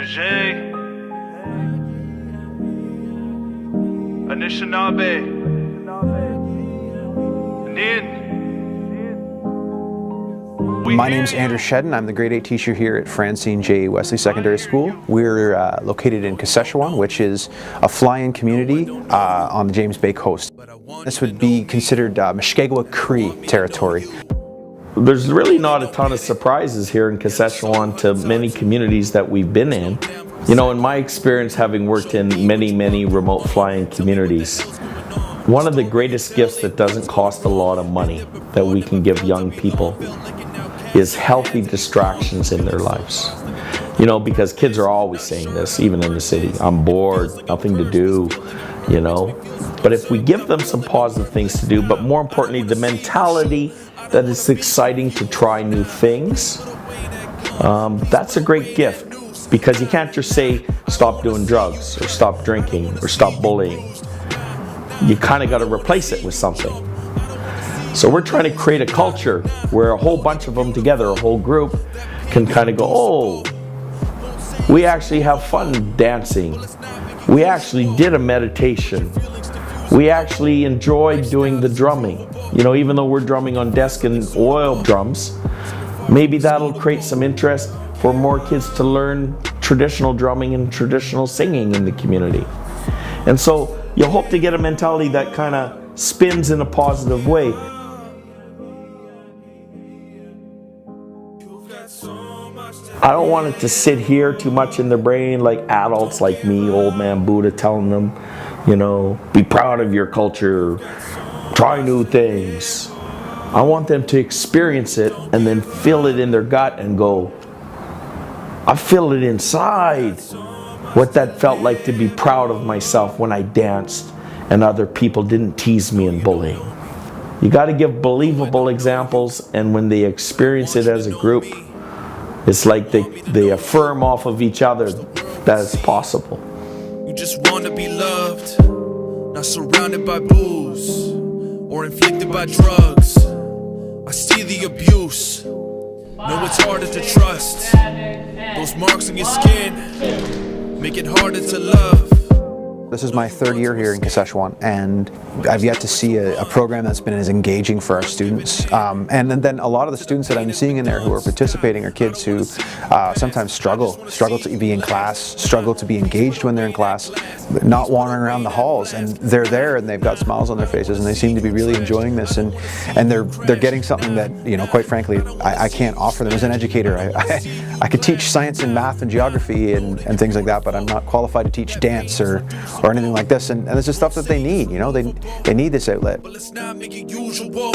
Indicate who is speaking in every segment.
Speaker 1: Kashechewan, Anishinaabe, Nin.
Speaker 2: My name is Andrew Shedden. I'm the grade 8 teacher here at Francine J. Wesley Secondary School. We're located in Kashechewan, which is a fly-in community on the James Bay coast. This would be considered Kashechewan Cree territory.
Speaker 3: There's really not a ton of surprises here in Kashechewan to many communities that we've been in. You know, in my experience, having worked in many remote fly-in communities, one of the greatest gifts that doesn't cost a lot of money that we can give young people is healthy distractions in their lives. You know, because kids are always saying this, even in the city. I'm bored, nothing to do, you know. But if we give them some positive things to do, but more importantly, the mentality that it's exciting to try new things, that's a great gift. Because you can't just say, stop doing drugs, or stop drinking, or stop bullying. You kind of got to replace it with something. So we're trying to create a culture where a whole bunch of them together, a whole group, can kind of go, oh, we actually have fun dancing. We actually did a meditation. We actually enjoyed doing the drumming. You know, even though we're drumming on desk and oil drums, maybe that'll create some interest for more kids to learn traditional drumming and traditional singing in the community. And so you hope to get a mentality that kind of spins in a positive way. I don't want it to sit here too much in their brain like adults like me, old man Buddha, telling them, you know, be proud of your culture, try new things. I want them to experience it and then feel it in their gut and go, I feel it inside, what that felt like to be proud of myself when I danced and other people didn't tease me and bullying. You got to give believable examples, and when they experience it as a group, it's like they affirm off of each other that it's possible.
Speaker 4: You just want to be loved, not surrounded by booze or inflicted by drugs. I see the abuse, know it's harder to trust. Those marks on your skin make it harder to love.
Speaker 2: This is my third year here in Kashechewan, and I've yet to see a program that's been as engaging for our students. And then a lot of the students that I'm seeing in there who are participating are kids who sometimes struggle to be in class, struggle to be engaged when they're in class, not wandering around the halls, and they're there and they've got smiles on their faces and they seem to be really enjoying this, and they're getting something that, you know, quite frankly, I can't offer them as an educator. I could teach science and math and geography and things like that, but I'm not qualified to teach dance or anything like this, and this is stuff that they need, you know, they need this outlet.
Speaker 4: But let's not make it usual.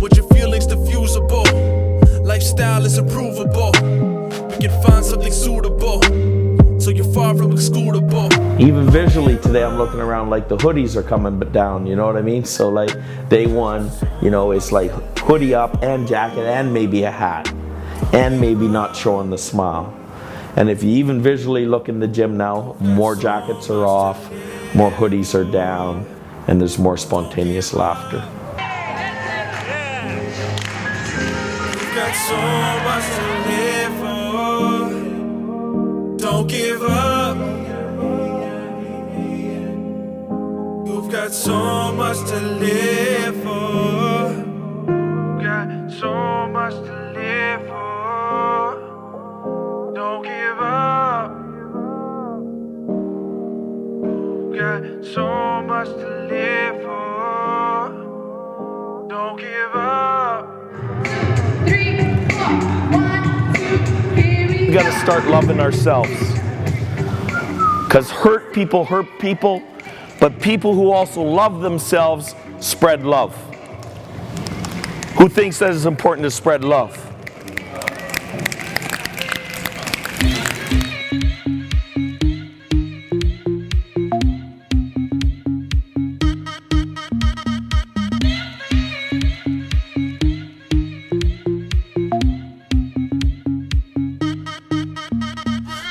Speaker 4: With your feelings diffusable, lifestyle is improvable. We can find something suitable, so you're far from excludable.
Speaker 3: Even visually today, I'm looking around like the hoodies are coming down, you know what I mean? So like day one, you know, it's like hoodie up and jacket and maybe a hat and maybe not showing the smile. And if you even visually look in the gym now, more jackets are off, more hoodies are down, and there's more spontaneous laughter.
Speaker 4: You've got so much to live for. Don't give up. You've got so much to live for. You've got so much to live for. Don't give up. Got so much to live for. Don't give up.
Speaker 5: 3, 4, 1, 2, here we
Speaker 3: We gotta start loving ourselves. Because hurt people, but people who also love themselves spread love. Who thinks that it's important to spread love?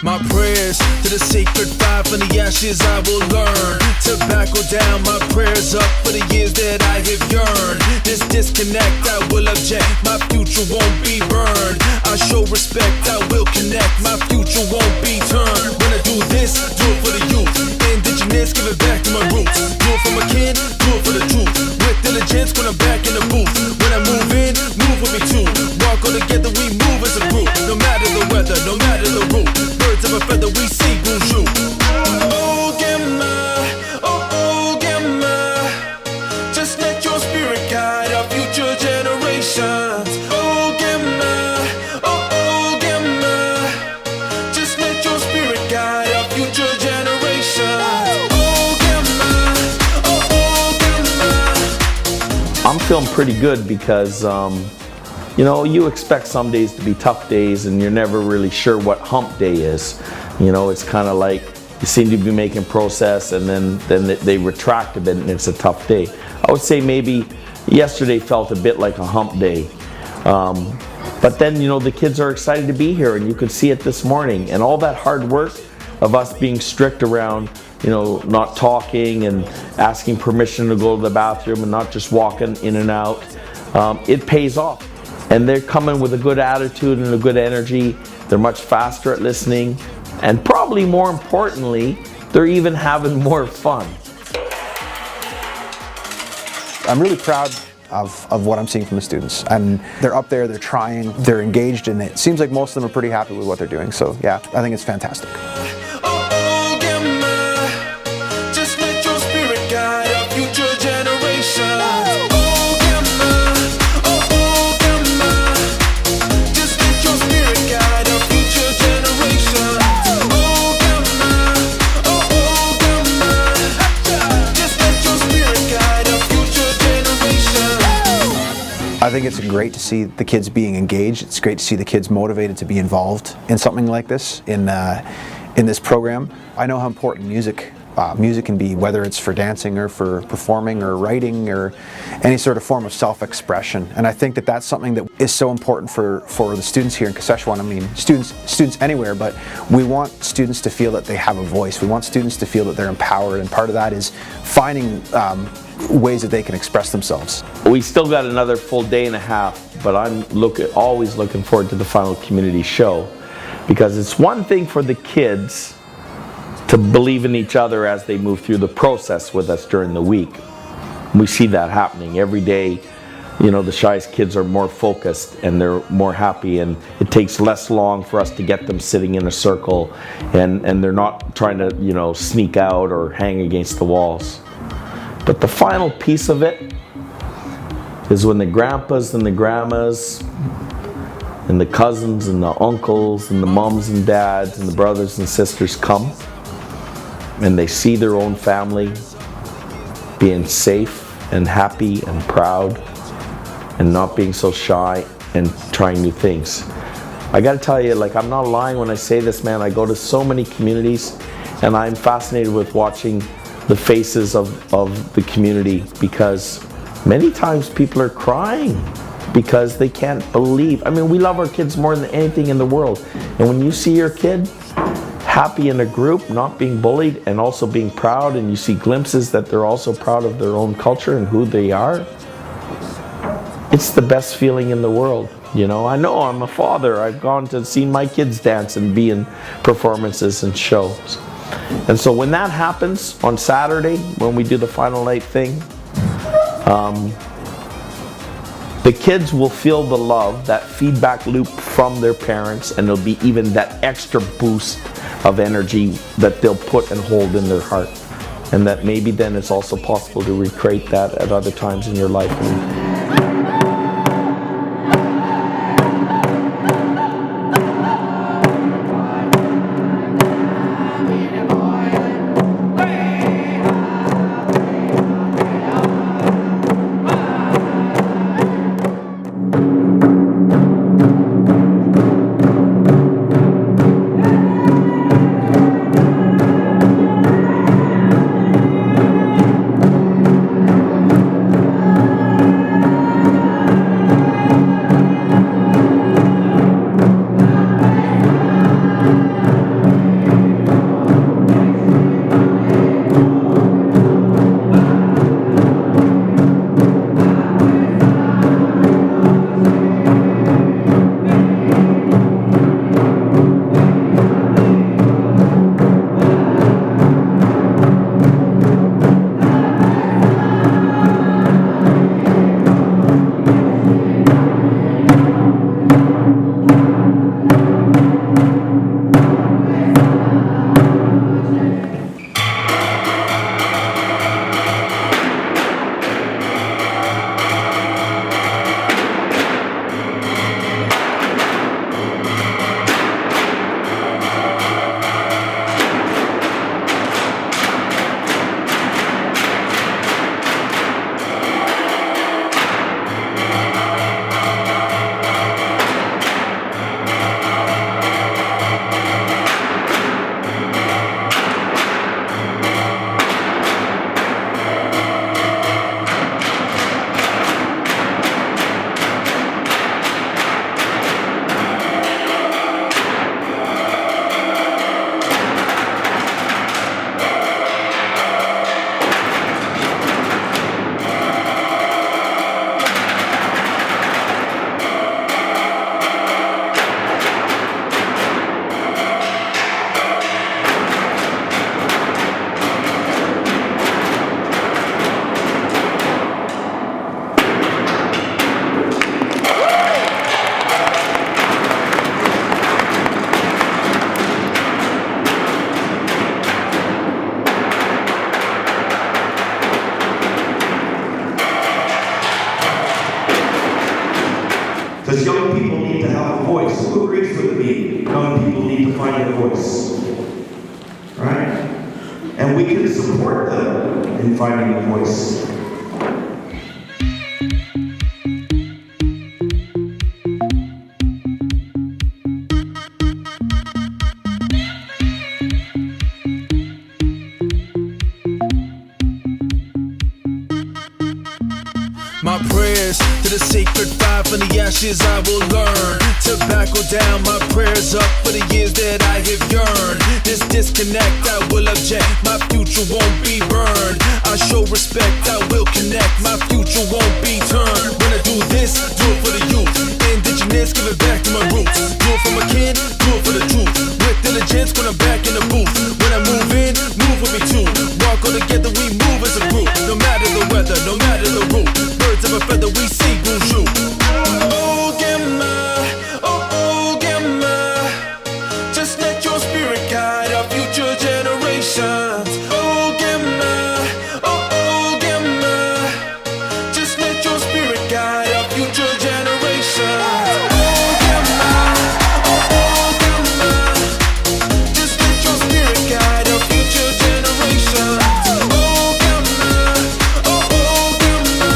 Speaker 4: My prayers to the sacred fire, from the ashes I will learn. Tobacco down, my prayers up for the years that I have yearned. This disconnect I will object, my future won't be burned. I show respect, I will connect. My future won't be turned. When I do this, do it for the youth. Indigenous, give it back to my roots. Do it for my kin, do it for the truth. With diligence when I'm back in the booth. When I move in, move with me too. Walk on together, we move as a group. No matter the weather, no matter the route. Birds of a feather, we see bonjour. Oh, Gamma, oh, Gamma. Just let your spirit guide our future generations. Oh, Gamma, oh, Gamma. Just let your spirit guide our future generations. Oh, Gamma, oh, Gamma.
Speaker 3: I'm feeling pretty good because, you know, you expect some days to be tough days and you're never really sure what hump day is. You know, it's kind of like you seem to be making progress and then they retract a bit and it's a tough day. I would say maybe yesterday felt a bit like a hump day. But then, you know, the kids are excited to be here and you could see it this morning. And all that hard work of us being strict around, you know, not talking and asking permission to go to the bathroom and not just walking in and out, it pays off. And they're coming with a good attitude and a good energy. They're much faster at listening. And probably more importantly, they're even having more fun.
Speaker 2: I'm really proud of what I'm seeing from the students. And they're up there, they're trying, they're engaged, and it seems like most of them are pretty happy with what they're doing. So yeah, I think it's fantastic.
Speaker 4: Oh, Gamma. Just let your spirit guide our future generations. Oh, Gamma. Oh, Gamma. Just let your spirit guide our future generations. Oh, Gamma. Oh, Gamma. Just let your spirit guide our future generations.
Speaker 2: I think it's great to see the kids being engaged. It's great to see the kids motivated to be involved in something like this, in this program. I know how important music can be, whether it's for dancing or for performing or writing or any sort of form of self-expression. And I think that that's something that is so important for the students here in Kashechewan. I mean, students anywhere, but we want students to feel that they have a voice. We want students to feel that they're empowered, and part of that is finding ways that they can express themselves.
Speaker 3: We still got another full day and a half, but I'm always looking forward to the final community show, because it's one thing for the kids to believe in each other as they move through the process with us during the week. We see that happening every day. You know, the shyest kids are more focused and they're more happy, and it takes less long for us to get them sitting in a circle and they're not trying to, you know, sneak out or hang against the walls. But the final piece of it is when the grandpas and the grandmas and the cousins and the uncles and the moms and dads and the brothers and sisters come and they see their own family being safe and happy and proud and not being so shy and trying new things. I gotta tell you, like, I'm not lying when I say this, man. I go to so many communities and I'm fascinated with watching the faces of the community, because many times people are crying because they can't believe. I mean, we love our kids more than anything in the world. And when you see your kid happy in a group, not being bullied, and also being proud, and you see glimpses that they're also proud of their own culture and who they are, it's the best feeling in the world. You know I'm a father. I've gone to see my kids dance and be in performances and shows. And so when that happens on Saturday, when we do the final night thing, the kids will feel the love, that feedback loop from their parents, and there'll be even that extra boost of energy that they'll put and hold in their heart. And that maybe then it's also possible to recreate that at other times in your life.
Speaker 1: need to have a voice. Who agrees with me? Young people need to find their voice. Right? And we can support them in finding a voice.
Speaker 4: My prayers to the sacred fire, from the ashes I will learn. Tobacco down, my prayers up for the years that I have yearned. This disconnect, I will object, my future won't be burned. I show respect, I will connect, my future won't be turned. When I do this, do it for the youth. Indigenous, give it back to my roots. Do it for my kid, do it for the truth. With diligence when I'm back in the booth. When I move in, move with me too. Walk on together, we move as a group. No matter the weather, no matter the route. Birds of a feather, we see bonjour. Oh, Gamma, oh, Gamma. Just let your spirit guide our future generations. Oh, Gamma, oh, Gamma. Just let your spirit guide our future generations. Oh, Gamma, oh, Gamma. Just let your spirit guide our future generations. Oh, Gamma, oh, Gamma.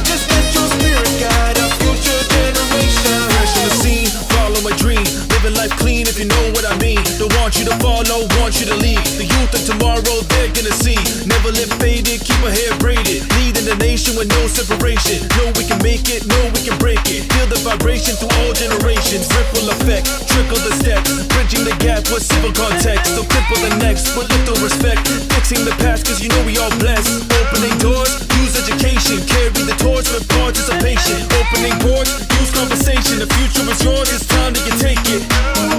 Speaker 4: Just let your spirit guide our future generations. Fresh on the scene, follow my dream. Living life clean if you know what I mean. Don't want you to follow, want you to lead. The youth of tomorrow, they're gonna see. Never live faded, keep our hair braided. Leading the nation with no separation. Know we can make it, know we can break it. Feel the vibration through all generations. Ripple effect, trickle the steps. Bridging the gap with civil context. So cripple the next, but little respect. Fixing the past, cause you know we all blessed. Opening doors, use education. Carry the torch with participation. Opening ports, use conversation. The future is yours, it's time that you take it.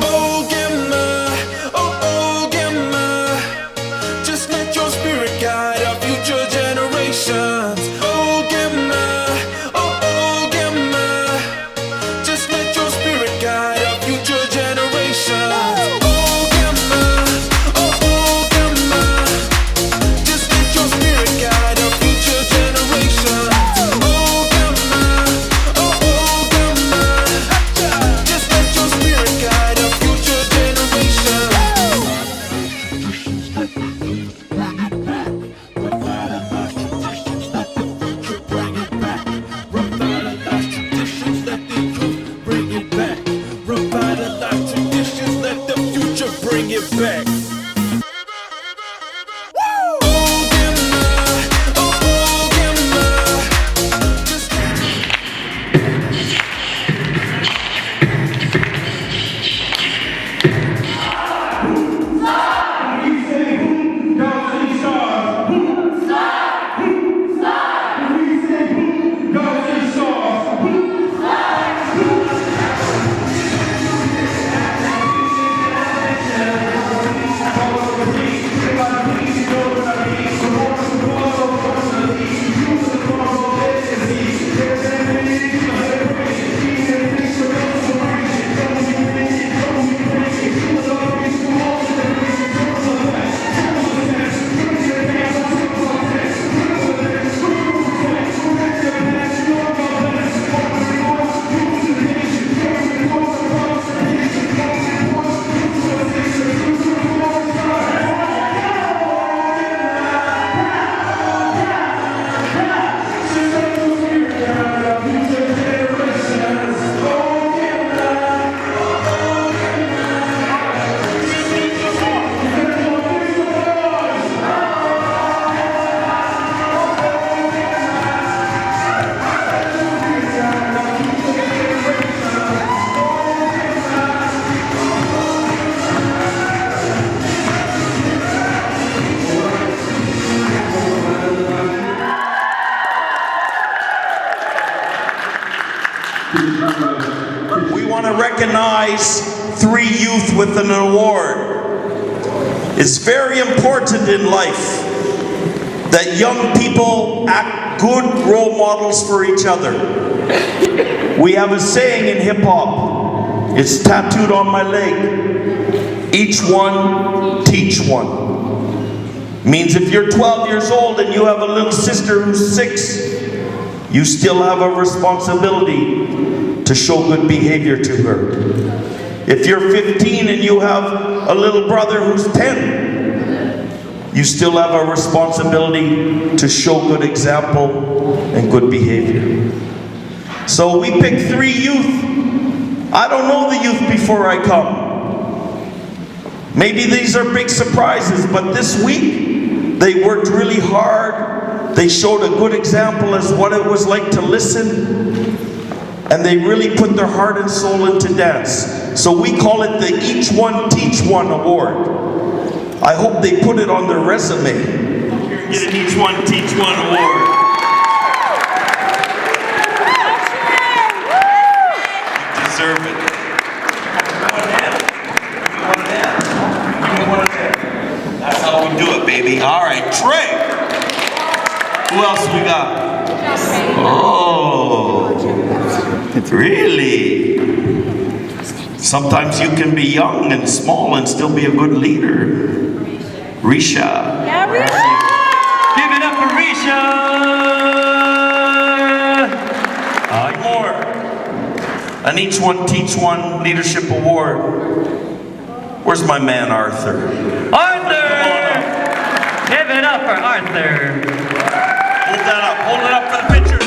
Speaker 4: Oh, Gamma, oh, Gamma. Just let your spirit guide our future generations. Oh, Gamma, oh, Gamma. Just let your spirit guide our future generations. Oh, Gamma, oh, Gamma. Just let your spirit guide our future generations. Oh, Gamma, oh, Gamma. Just let your spirit guide our future generations. Traditions, let the youth bring it back. Revitalize traditions, let the future bring it back. Oh, Gamma, oh, Gamma. Just
Speaker 1: We want to recognize 3 youth with an award. It's very important in life that young people act good role models for each other. We have a saying in hip hop. It's tattooed on my leg. Each one, teach one. Means if you're 12 years old and you have a little sister who's 6, you still have a responsibility to show good behavior to her. If you're 15 and you have a little brother who's 10, you still have a responsibility to show good example and good behavior. So we picked 3 youth. I don't know the youth before I come. Maybe these are big surprises, but this week they worked really hard. They showed a good example as what it was like to listen. And they really put their heart and soul into dance. So we call it the Each One Teach One Award. I hope they put it on their resume. Get an Each One Teach One Award. You deserve it. Give me one of them. That's how we do it, baby. All right, Trey. Who else we got? Oh, really? Sometimes you can be young and small and still be a good leader. Risha.
Speaker 6: Yeah, Risha!
Speaker 7: Give it up for Risha!
Speaker 1: More. An Each One Teach One Leadership Award. Where's my man Arthur?
Speaker 7: Arthur! Give it up for Arthur!
Speaker 1: Hold that up. Hold it up for the picture.